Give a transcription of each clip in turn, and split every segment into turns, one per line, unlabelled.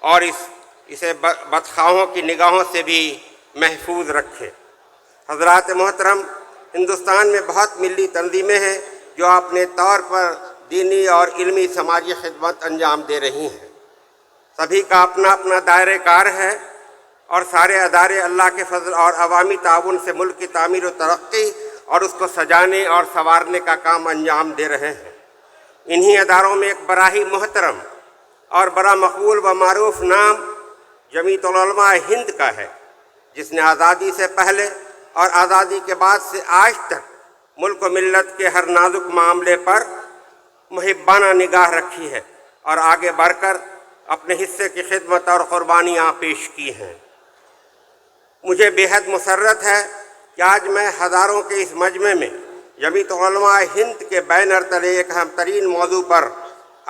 اور اسے بدخواہوں کی نگاہوں سے بھی محفوظ رکھے۔ حضرات محترم، ہندوستان میں بہت ملی تنظیمیں ہیں جو اپنے طور پر دینی اور علمی سماجی خدمت انجام دے رہی ہیں۔ سبھی کا اپنا اپنا دائرہ کار ہے اور سارے ادارے اللہ کے فضل اور عوامی تعاون سے ملک کی تعمیر و ترقی اور اس کو سجانے اور سنوارنے کا کام انجام دے رہے ہیں۔ انہی اداروں میں ایک بڑا ہی محترم اور بڑا مقبول و معروف نام جمعیت العلماء ہند کا ہے، جس نے آزادی سے پہلے اور آزادی کے بعد سے آج تک ملک و ملت کے ہر نازک معاملے پر محبانہ نگاہ رکھی ہے اور آگے بڑھ کر اپنے حصے کی خدمت اور قربانیاں پیش کی ہیں۔ مجھے بے حد مسرت ہے کہ آج میں ہزاروں کے اس مجمع میں جمعیت علماء ہند کے بینر تلے ایک اہم ترین موضوع پر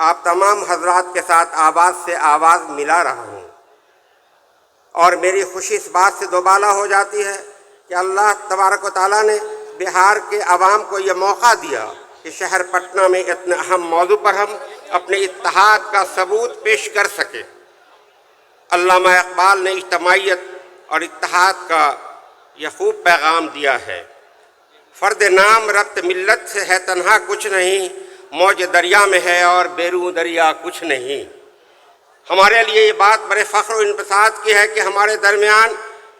آپ تمام حضرات کے ساتھ آواز سے آواز ملا رہا ہوں، اور میری خوشی اس بات سے دوبالا ہو جاتی ہے کہ اللہ تبارک و تعالیٰ نے بہار کے عوام کو یہ موقع دیا کہ شہر پٹنہ میں اتنے اہم موضوع پر ہم اپنے اتحاد کا ثبوت پیش کر سکیں۔ علامہ اقبال نے اجتماعیت اور اتحاد کا یہ خوب پیغام دیا ہے، فرد نام ربط ملت سے ہے تنہا کچھ نہیں، موج دریا میں ہے اور بیرون دریا کچھ نہیں۔ ہمارے لیے یہ بات بڑے فخر و انبساط کی ہے کہ ہمارے درمیان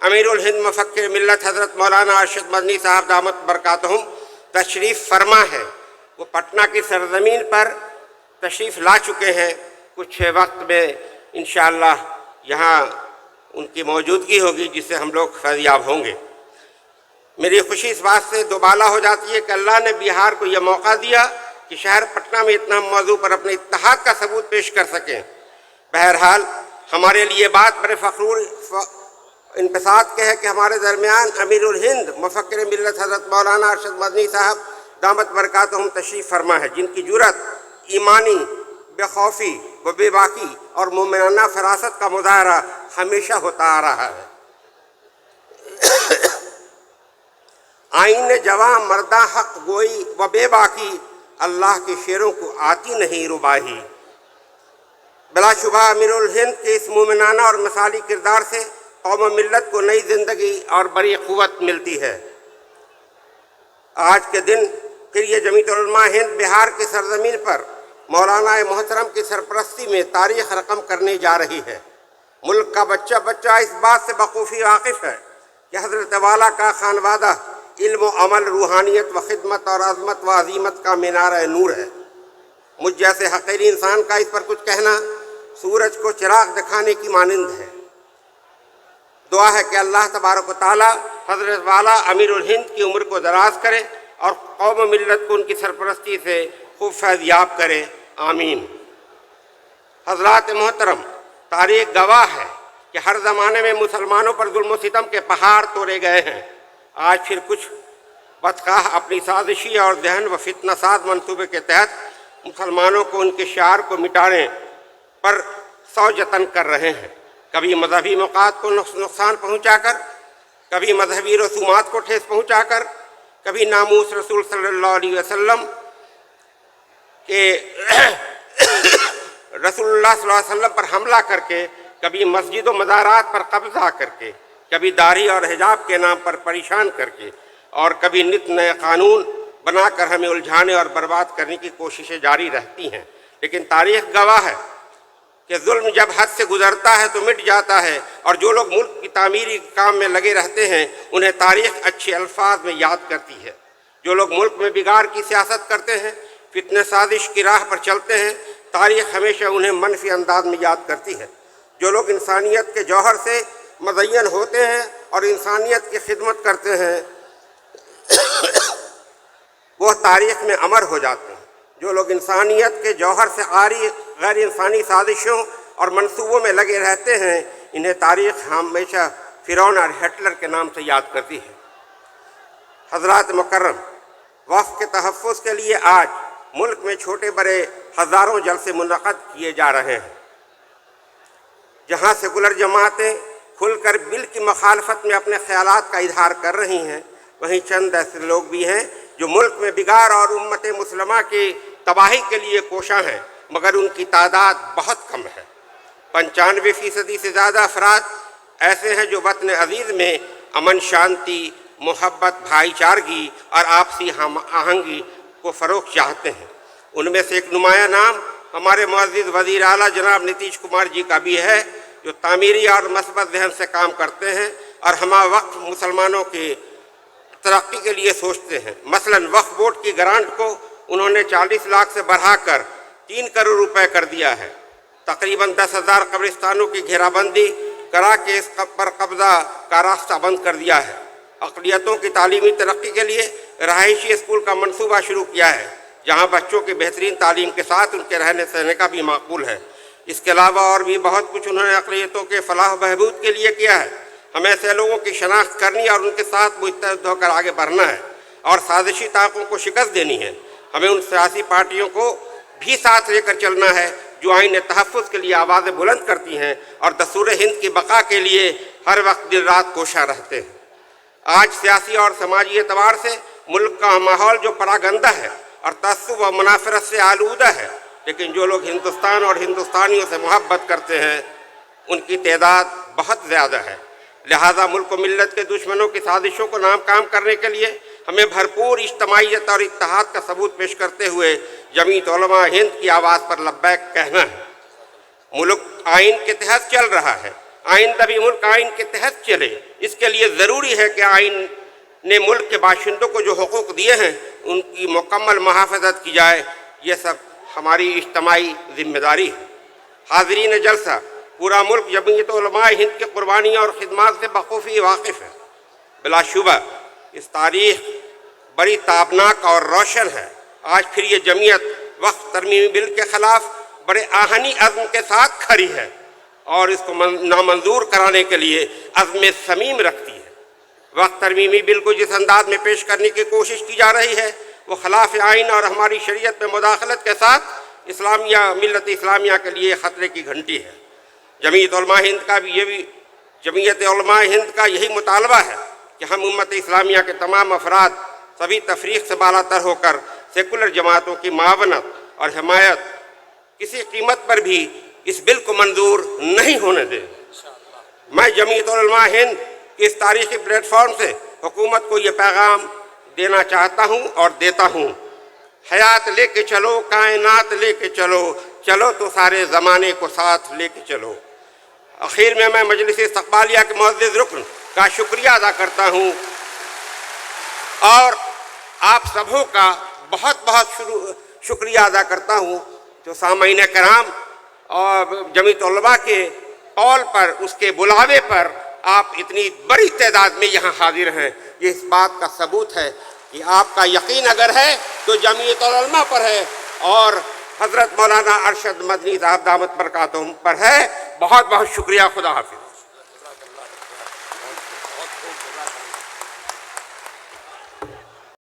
امیر الہند مفکر ملت حضرت مولانا ارشد مدنی صاحب دامت برکاتہم تشریف فرما ہے۔ وہ پٹنہ کی سرزمین پر تشریف لا چکے ہیں، کچھ وقت میں انشاءاللہ یہاں ان کی موجودگی ہوگی جس سے ہم لوگ فیضیاب ہوں گے۔ میری خوشی اس بات سے دوبالا ہو جاتی ہے کہ اللہ نے بہار کو یہ موقع دیا کہ شہر پٹنہ میں اتنا موضوع پر اپنے اتحاد کا ثبوت پیش کر سکیں۔ بہرحال ہمارے لیے بات بڑے فخر انبساط کے ہے کہ ہمارے درمیان امیر الہند مفکر ملت حضرت مولانا ارشد مدنی صاحب دامت برکاتہم تشریف فرما ہے، جن کی جرأت، ایمانی، بے خوفی و بے باکی اور مومنانہ فراست کا مظاہرہ ہمیشہ ہوتا آ رہا ہے۔ آئین جواں مردہ حق گوئی و بے باکی، اللہ کے شیروں کو آتی نہیں رباہی۔ بلا شبہ امیر الہند کے اس مومنانہ اور مثالی کردار سے قوم و ملت کو نئی زندگی اور بڑی قوت ملتی ہے۔ آج کے دن پھر یہ جمعیت علماء ہند بہار کی سرزمین پر مولانا محترم کی سرپرستی میں تاریخ رقم کرنے جا رہی ہے۔ ملک کا بچہ بچہ اس بات سے بخوبی واقف ہے کہ حضرت والا کا خانوادہ علم و عمل، روحانیت و خدمت اور عظمت و عظیمت کا مینارہ نور ہے۔ مجھ جیسے حقیری انسان کا اس پر کچھ کہنا سورج کو چراغ دکھانے کی مانند ہے۔ دعا ہے کہ اللہ تبارک و تعالی حضرت والا امیر الہند کی عمر کو دراز کرے اور قوم و ملت کو ان کی سرپرستی سے خوب فیضیاب کرے، آمین۔ حضرات محترم، تاریخ گواہ ہے کہ ہر زمانے میں مسلمانوں پر ظلم و ستم کے پہاڑ توڑے گئے ہیں۔ آج پھر کچھ بدخواہ اپنی سازشی اور ذہن و فتنہ ساز منصوبے کے تحت مسلمانوں کو ان کے شعار کو مٹانے پر سو جتن کر رہے ہیں، کبھی مذہبی موقعات کو نقصان پہنچا کر، کبھی مذہبی رسومات کو ٹھیس پہنچا کر، کبھی ناموس رسول صلی اللہ علیہ وسلم کے رسول اللہ صلی اللہ علیہ وسلم پر حملہ کر کے، کبھی مسجد و مزارات پر قبضہ کر کے، کبھی داڑھی اور حجاب کے نام پر پریشان کر کے، اور کبھی نت نئے قانون بنا کر ہمیں الجھانے اور برباد کرنے کی کوششیں جاری رہتی ہیں۔ لیکن تاریخ گواہ ہے کہ ظلم جب حد سے گزرتا ہے تو مٹ جاتا ہے، اور جو لوگ ملک کی تعمیری کام میں لگے رہتے ہیں انہیں تاریخ اچھے الفاظ میں یاد کرتی ہے۔ جو لوگ ملک میں بگاڑ کی سیاست کرتے ہیں، فتنہ سازش کی راہ پر چلتے ہیں، تاریخ ہمیشہ انہیں منفی انداز میں یاد کرتی ہے۔ جو لوگ انسانیت کے جوہر سے مزین ہوتے ہیں اور انسانیت کی خدمت کرتے ہیں وہ تاریخ میں امر ہو جاتے ہیں۔ جو لوگ انسانیت کے جوہر سے عاری غیر انسانی سازشوں اور منصوبوں میں لگے رہتے ہیں انہیں تاریخ ہمیشہ فرعون اور ہٹلر کے نام سے یاد کرتی ہے۔ حضرات مکرم، وقف کے تحفظ کے لیے آج ملک میں چھوٹے بڑے ہزاروں جلسے منعقد کیے جا رہے ہیں۔ جہاں سیکولر جماعتیں کھل کر بل کی مخالفت میں اپنے خیالات کا اظہار کر رہی ہیں، وہیں چند ایسے لوگ بھی ہیں جو ملک میں بگاڑ اور امت مسلمہ کی تباہی کے لیے کوشاں ہیں، مگر ان کی تعداد بہت کم ہے۔ 95% سے زیادہ افراد ایسے ہیں جو وطن عزیز میں امن، شانتی، محبت، بھائی چارگی اور آپسی ہم آہنگی کو فروغ چاہتے ہیں۔ ان میں سے ایک نمایاں نام ہمارے معزز وزیر اعلیٰ جناب نتیش کمار جی کا بھی ہے، جو تعمیری اور مثبت ذہن سے کام کرتے ہیں اور ہمہ وقت مسلمانوں کی ترقی کے لیے سوچتے ہیں۔ مثلاً وقف بورڈ کی گرانٹ کو انہوں نے 40 لاکھ سے بڑھا کر 3 کروڑ روپے کر دیا ہے۔ تقریباً 10,000 قبرستانوں کی گھیرا بندی کرا کے اس پر قبضہ کا راستہ بند کر دیا ہے۔ اقلیتوں کی تعلیمی ترقی کے لیے رہائشی اسکول کا منصوبہ شروع کیا ہے، جہاں بچوں کی بہترین تعلیم کے ساتھ ان کے رہنے سہنے کا بھی معقول ہے۔ اس کے علاوہ اور بھی بہت کچھ انہوں نے اقلیتوں کے فلاح و بہبود کے لیے کیا ہے۔ ہمیں ایسے لوگوں کی شناخت کرنی اور ان کے ساتھ متحد ہو کر آگے بڑھنا ہے اور سازشی طاقتوں کو شکست دینی ہے۔ ہمیں ان سیاسی پارٹیوں کو بھی ساتھ لے کر چلنا ہے جو آئین تحفظ کے لیے آوازیں بلند کرتی ہیں اور دستور ہند کی بقا کے لیے ہر وقت دن رات کوشاں رہتے ہیں۔ آج سیاسی اور سماجی اعتبار سے ملک کا ماحول جو پڑا گندہ ہے اور تعصب و منافرت سے آلودہ ہے، لیکن جو لوگ ہندوستان اور ہندوستانیوں سے محبت کرتے ہیں ان کی تعداد بہت زیادہ ہے۔ لہذا ملک و ملت کے دشمنوں کی سازشوں کو ناکام کرنے کے لیے ہمیں بھرپور اجتماعیت اور اتحاد کا ثبوت پیش کرتے ہوئے جمعیت علماء ہند کی آواز پر لبیک کہنا ہے۔ ملک آئین کے تحت چل رہا ہے، آئندہ بھی ملک آئین کے تحت چلے۔ اس کے لیے ضروری ہے کہ آئین نے ملک کے باشندوں کو جو حقوق دیے ہیں ان کی مکمل محافظت کی جائے۔ یہ سب ہماری اجتماعی ذمہ داری ہے۔ حاضرین جلسہ، پورا ملک جمعیت علماء ہند کی قربانیاں اور خدمات سے بخوبی واقف ہے۔ بلا شبہ اس تاریخ بڑی تابناک اور روشن ہے۔ آج پھر یہ جمعیت وقف ترمیمی بل کے خلاف بڑے آہنی عزم کے ساتھ کھڑی ہے اور اس کو نامنظور کرانے کے لیے عزم صمیم رکھتی ہے۔ وقف ترمیمی بل کو جس انداز میں پیش کرنے کی کوشش کی جا رہی ہے وہ خلاف آئین اور ہماری شریعت میں مداخلت کے ساتھ ملت اسلامیہ کے لیے خطرے کی گھنٹی ہے۔ جمعیت علماء ہند کا یہی مطالبہ ہے کہ ہم امت اسلامیہ کے تمام افراد سبھی تفریق سے بالا تر ہو کر سیکولر جماعتوں کی معاونت اور حمایت کسی قیمت پر بھی اس بل کو منظور نہیں ہونے دیں۔ میں جمعیت علماء ہند کی اس تاریخی پلیٹ فارم سے حکومت کو یہ پیغام دینا چاہتا ہوں اور دیتا ہوں: حیات لے کے چلو، کائنات لے کے چلو، چلو تو سارے زمانے کو ساتھ لے کے چلو۔ آخر میں مجلس استقبالیہ کے معزز رکن کا شکریہ ادا کرتا ہوں اور آپ سبوں کا بہت بہت شکریہ ادا کرتا ہوں جو سامعین کرام اور جمعیت علماء کے قول پر، اس کے بلاوے پر آپ اتنی بڑی تعداد میں یہاں حاضر ہیں۔ یہ اس بات کا ثبوت ہے کہ آپ کا یقین اگر ہے تو جمعیت علماء پر ہے اور حضرت مولانا ارشد مدنی صاحب دامت برکاتہم پر ہے۔ بہت بہت شکریہ۔ خدا حافظ۔